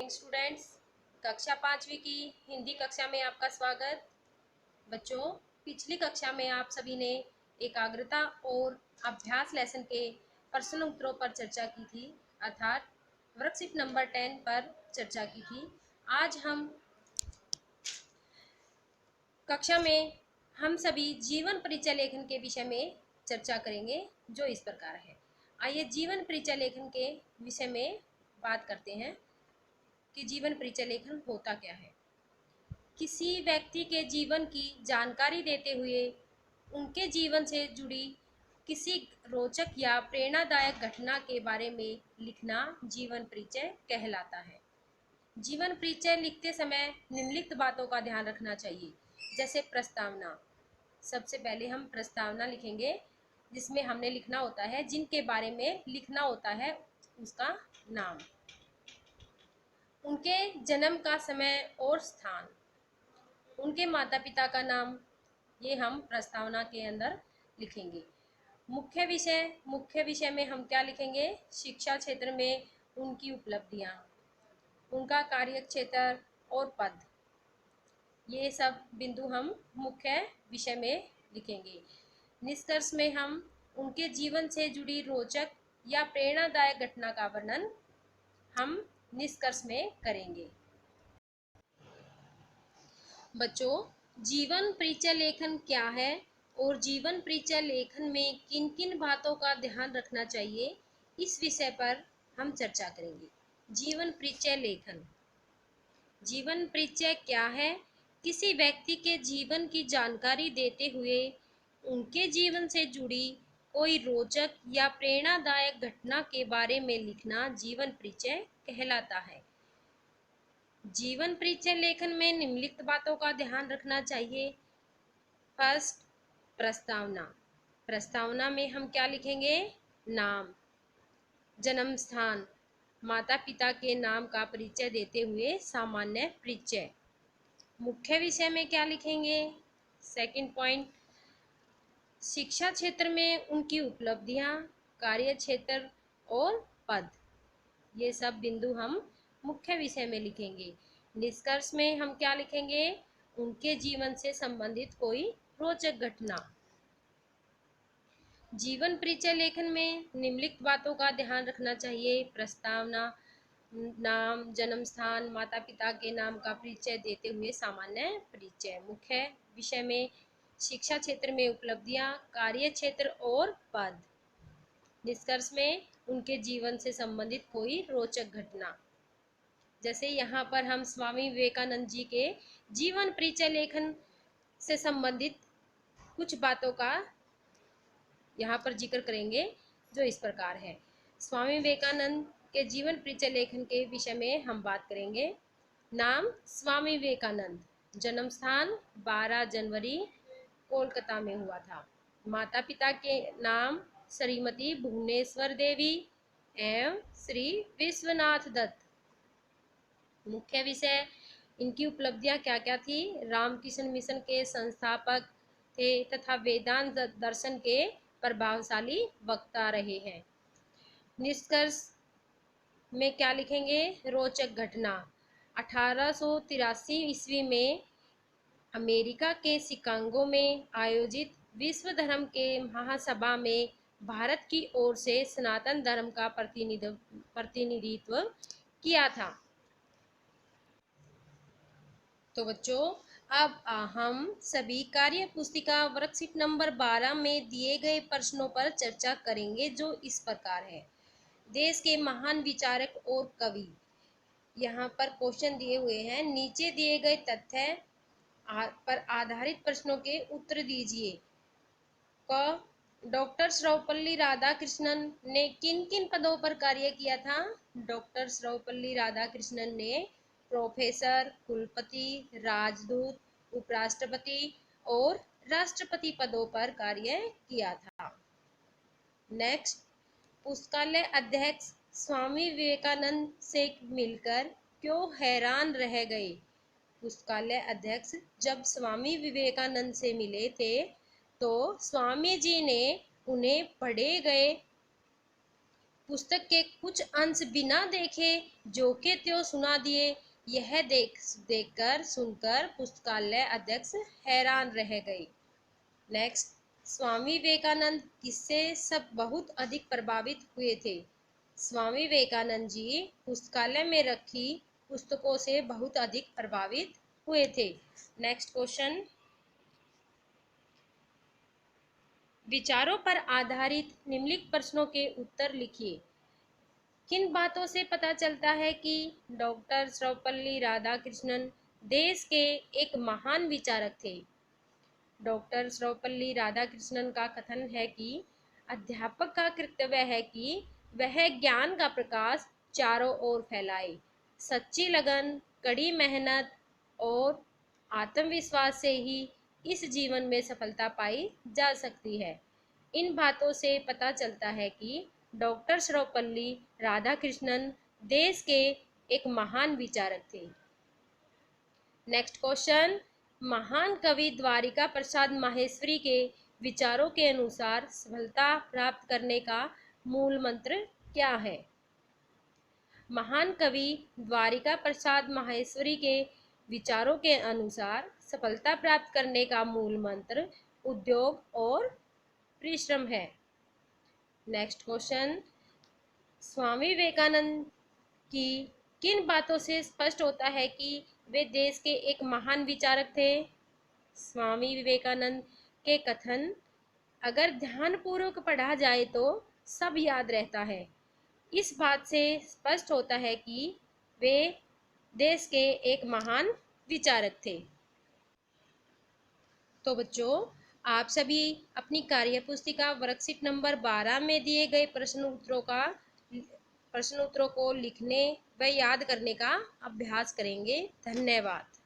Morning students. कक्षा 5वीं की हिंदी कक्षा में आपका स्वागत। बच्चों, पिछली कक्षा में आप सभी ने एकाग्रता और अभ्यास लेसन के प्रश्न उत्तरों पर चर्चा की थी, अर्थात वर्कशीट नंबर 10 पर चर्चा की थी। आज कक्षा में हम सभी जीवन परिचय लेखन के विषय में चर्चा करेंगे, जो इस प्रकार है। आइए जीवन परिचय लेखन के विषय में बात करते हैं कि जीवन परिचय लेखन होता क्या है। किसी व्यक्ति के जीवन की जानकारी देते हुए उनके जीवन से जुड़ी किसी रोचक या प्रेरणादायक घटना के बारे में लिखना जीवन परिचय कहलाता है। जीवन परिचय लिखते समय निम्नलिखित बातों का ध्यान रखना चाहिए, जैसे प्रस्तावना। सबसे पहले हम प्रस्तावना लिखेंगे, जिसमें हमने लिखना होता है, जिनके बारे में लिखना होता है उसका नाम, उनके जन्म का समय और स्थान, उनके माता पिता का नाम, ये हम प्रस्तावना के अंदर लिखेंगे। मुख्य विषय में हम क्या लिखेंगे? शिक्षा क्षेत्र में उनकी उपलब्धियां, उनका कार्य क्षेत्र और पद, ये सब बिंदु हम मुख्य विषय में लिखेंगे। निष्कर्ष में हम उनके जीवन से जुड़ी रोचक या प्रेरणादायक घटना का वर्णन हम निष्कर्ष में करेंगे। बच्चों, जीवन परिचय लेखन क्या है और जीवन परिचय लेखन में किन किन बातों का ध्यान रखना चाहिए, इस विषय पर हम चर्चा करेंगे। जीवन परिचय लेखन। जीवन परिचय क्या है? किसी व्यक्ति के जीवन की जानकारी देते हुए उनके जीवन से जुड़ी कोई रोचक या प्रेरणादायक घटना के बारे में लिखना जीवन परिचय कहलाता है। जीवन परिचय लेखन में निम्नलिखित बातों का ध्यान रखना चाहिए। फर्स्ट, प्रस्तावना। प्रस्तावना में हम क्या लिखेंगे? नाम, जन्म स्थान, माता पिता के नाम का परिचय देते हुए सामान्य परिचय। मुख्य विषय में क्या लिखेंगे? सेकंड पॉइंट, शिक्षा क्षेत्र में उनकी उपलब्धियां, कार्य क्षेत्र और पद, ये सब बिंदु हम मुख्य विषय में लिखेंगे। निष्कर्ष में हम क्या लिखेंगे? उनके जीवन से संबंधित कोई रोचक घटना। जीवन परिचय लेखन में निम्नलिखित बातों का ध्यान रखना चाहिए। प्रस्तावना, नाम, जन्म स्थान, माता पिता के नाम का परिचय देते हुए सामान्य परिचय। मुख्य विषय में शिक्षा क्षेत्र में उपलब्धियां, कार्य क्षेत्र और पद। निष्कर्ष में उनके जीवन से संबंधित कोई रोचक घटना। जैसे यहाँ पर हम स्वामी विवेकानंद जी के जीवन परिचय लेखन से संबंधित कुछ बातों का यहाँ पर जिक्र करेंगे, जो इस प्रकार है। स्वामी विवेकानंद के जीवन परिचय लेखन के विषय में हम बात करेंगे। नाम, स्वामी विवेकानंद। जन्म स्थान 12 जनवरी कोलकाता में हुआ था। माता पिता के नाम श्रीमती भुवनेश्वर देवी एवं श्री विश्वनाथ दत्त। मुख्य विषय, इनकी उपलब्धियां क्या क्या थी? रामकृष्ण मिशन के संस्थापक थे तथा वेदांत दर्शन के प्रभावशाली वक्ता रहे हैं। निष्कर्ष में क्या लिखेंगे? रोचक घटना। 1883 ईस्वी में अमेरिका के शिकागो में आयोजित विश्व धर्म के महासभा में भारत की ओर से सनातन धर्म का प्रतिनिधित्व किया था। तो बच्चों, अब हम सभी कार्य पुस्तिका वर्कशीट नंबर 12 में दिए गए प्रश्नों पर चर्चा करेंगे, जो इस प्रकार है। देश के महान विचारक और कवि। यहाँ पर क्वेश्चन दिए हुए हैं, नीचे दिए गए तथ्य पर आधारित प्रश्नों के उत्तर दीजिए। क, डॉक्टर सर्वपल्ली राधाकृष्णन ने किन किन पदों पर कार्य किया था? डॉक्टर सर्वपल्ली राधाकृष्णन ने प्रोफेसर, कुलपति, राजदूत, उपराष्ट्रपति और राष्ट्रपति पदों पर कार्य किया था। नेक्स्ट, पुस्तकालय अध्यक्ष स्वामी विवेकानंद से मिलकर क्यों हैरान रह गए? पुस्तकालय अध्यक्ष जब स्वामी विवेकानंद से मिले थे तो स्वामी जी ने उन्हें पढ़े गए पुस्तक के कुछ अंश बिना देखे जो के त्यों सुना दिए। यह देखकर सुनकर पुस्तकालय अध्यक्ष हैरान रह गए। नेक्स्ट, स्वामी विवेकानंद किससे सब बहुत अधिक प्रभावित हुए थे? स्वामी विवेकानंद जी पुस्तकालय में रखी पुस्तकों से बहुत अधिक प्रभावित हुए थे। नेक्स्ट क्वेश्चन, विचारों पर आधारित निम्नलिखित प्रश्नों के उत्तर लिखिए। किन बातों से पता चलता है कि डॉक्टर सर्वपल्ली राधाकृष्णन देश के एक महान विचारक थे? डॉक्टर सर्वपल्ली राधाकृष्णन का कथन है कि अध्यापक का कर्तव्य है कि वह ज्ञान का प्रकाश चारों ओर फैलाए। सच्ची लगन, कड़ी मेहनत और आत्मविश्वास से ही इस जीवन में सफलता पाई जा सकती है। इन बातों से पता चलता है कि डॉक्टर सर्वपल्ली राधाकृष्णन देश के एक महान विचारक थे। नेक्स्ट क्वेश्चन, महान कवि द्वारिका प्रसाद माहेश्वरी के विचारों के अनुसार सफलता प्राप्त करने का मूल मंत्र क्या है? महान कवि द्वारिका प्रसाद माहेश्वरी के विचारों के अनुसार सफलता प्राप्त करने का मूल मंत्र उद्योग और परिश्रम है। नेक्स्ट क्वेश्चन, स्वामी विवेकानंद की किन बातों से स्पष्ट होता है कि वे देश के एक महान विचारक थे? स्वामी विवेकानंद के कथन, अगर ध्यानपूर्वक पढ़ा जाए तो सब याद रहता है, इस बात से स्पष्ट होता है कि वे देश के एक महान विचारक थे। तो बच्चों, आप सभी अपनी कार्य पुस्तिका वर्कशीट नंबर 12 में दिए गए प्रश्न उत्तरों को लिखने व याद करने का अभ्यास करेंगे। धन्यवाद।